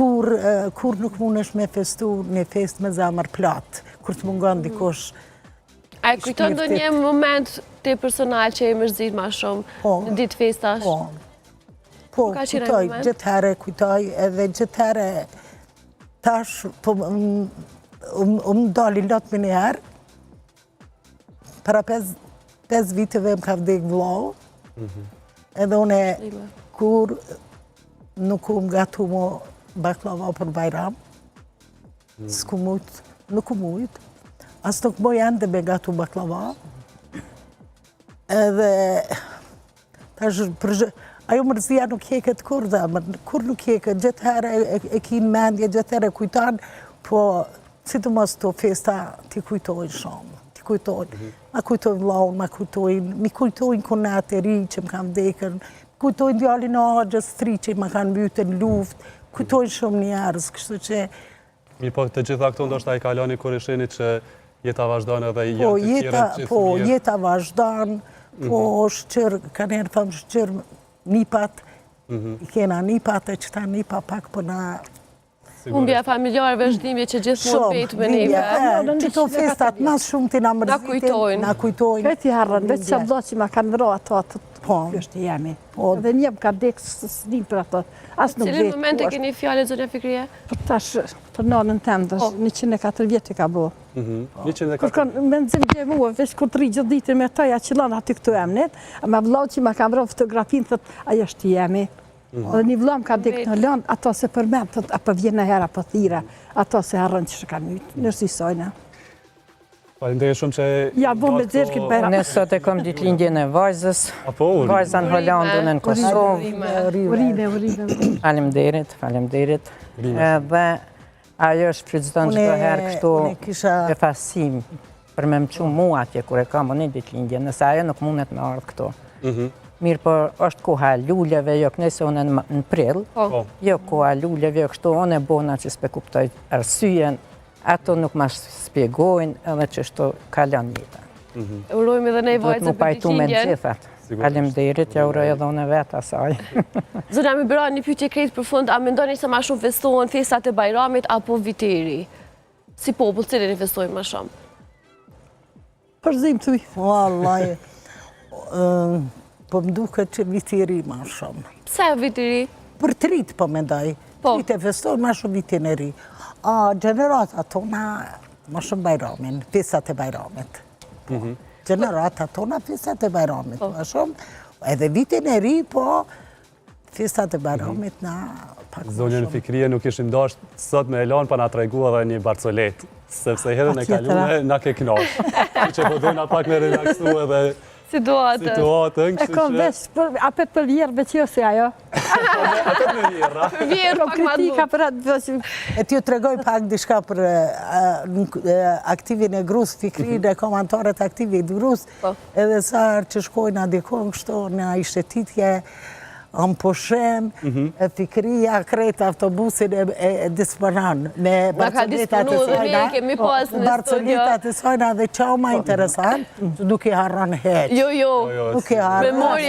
kur nuk mundesh me festu një fest me zemër plot, kur të mungon dikush. A e kujton ndonjë moment te personal që e mërzit ma shumë në ditë festash? Po, kujtoj, gjithëherë kujtoj edhe gjithëherë tash, po më dali lot me njëherë, para 5 viteve më ka vdek vllau, edhe une kur nuk u më gatu mu baklava për Bajram, s'ku mujt, nuk u mujt, as nuk moj ende me gatu baklava, edhe tash ajo mërzia nuk jeket kur dhe, kur nuk jeket, gjithëherë e ki në mendje, gjithëherë e kujtan, po si të mos të festa ti kujtojnë shumë, ti kujtojnë, ma kujtojnë vlaun, mi kujtojnë kunat e ri që më kam vdekën, kujtojnë djallin e Agjës 3 që më kanë mbytën luft, kujtojnë shumë njerëz, kështu që... Mi po të gjitha këto ndoshta i kaloni kur ishini që jeta vazhdanë edhe janë të tjere që të mirë. Po, jeta vazhdanë, po shqyrë, ka njerë thëmë shqyrë nipat, i kena nipat e që ta nipa pak për na... Humbja familjarë vazhdimje që gjithë mund bejtë me neve. Qëto festat mas shumë të na mërzitin, na kujtojnë. Këti harën, veç që vdo që ma kanë vro ato, Po. Kështë jemi. Dhe një më ka dekë s'nim për ato. Cilin moment e keni fjale, zonja Fikrie? Për tash, për nanën temë, 104 vjetë ka bo. Kërkon, me nëzim gjë mua, veç kur të ri gjithë ditën me toja që lanë aty këtu emnet, a me vlau që ma ka vro fotografin, thët, ajo është jemi. Dhe një vlam ka dekë në lanë, ato se përmen, thët, apo vjen në hera për thira, ato se harën që shka mytë, nërsisojnë. Falemderit shumë që... Ja, bo me dzirë këtë bajra. Në sot e kom ditëlindjen e vajzës, vajza në Hollandën në Kosovë. Urime. Falemderit. Dhe ajo është shfrytëzon çdo herë kështu e fasim për me më qumë mua atje kur e kam unë ditëlindjen, nëse ajo nuk mundet me ardhë këto. Mirë, po është koha lulleve, jo kënese unë në prill, jo koha lulleve, jo kështu unë e bona që s'pe kuptoj arsyen, ato nuk ma spjegojnë edhe që shto kalon jeta. Urojmë edhe ne vajtë Duhet mu pajtu me në gjithat. Falemderit, ja uroj edhe unë vetë asaj. Zonja Mibra, një pyetje krejt për fund, a mendoni se ma shumë festohen festat e Bajramit apo viteri? Si popull, cilin i festojnë ma shumë? Përzim të i. Wallaj, po më duket që viteri ma shumë. Pse viteri? Për trit po mendoj. Trit e festojnë ma shumë vitin e ri. Gjenerata tona ma shumë Bajramin, festat e Bajramit. Gjenerata tona festat e Bajramit ma shumë. Edhe vitin e ri, po festat e Bajramit na pak ma shumë. Zonjën Fikrie nuk ishim dasht sot me Elan pa na tregu edhe një barcolet, sepse herën e kalume na ke knash. Që po dojna pak me relaksu edhe situatën. E kom vesh, apet për vjerë me që si ajo. Apet me vjerë, Vjerë pak ma du. E t'ju tregoj pak dishka për aktivin e grus, Fikrin e komantarët aktivit grus, edhe sa që shkojnë adikon kështu në ishtetitje, në poshem, Fikria krejt autobusin e disponan me barcoletat e sajna dhe qa ma interesant, nuk i harron heq. Jo, nuk i harron.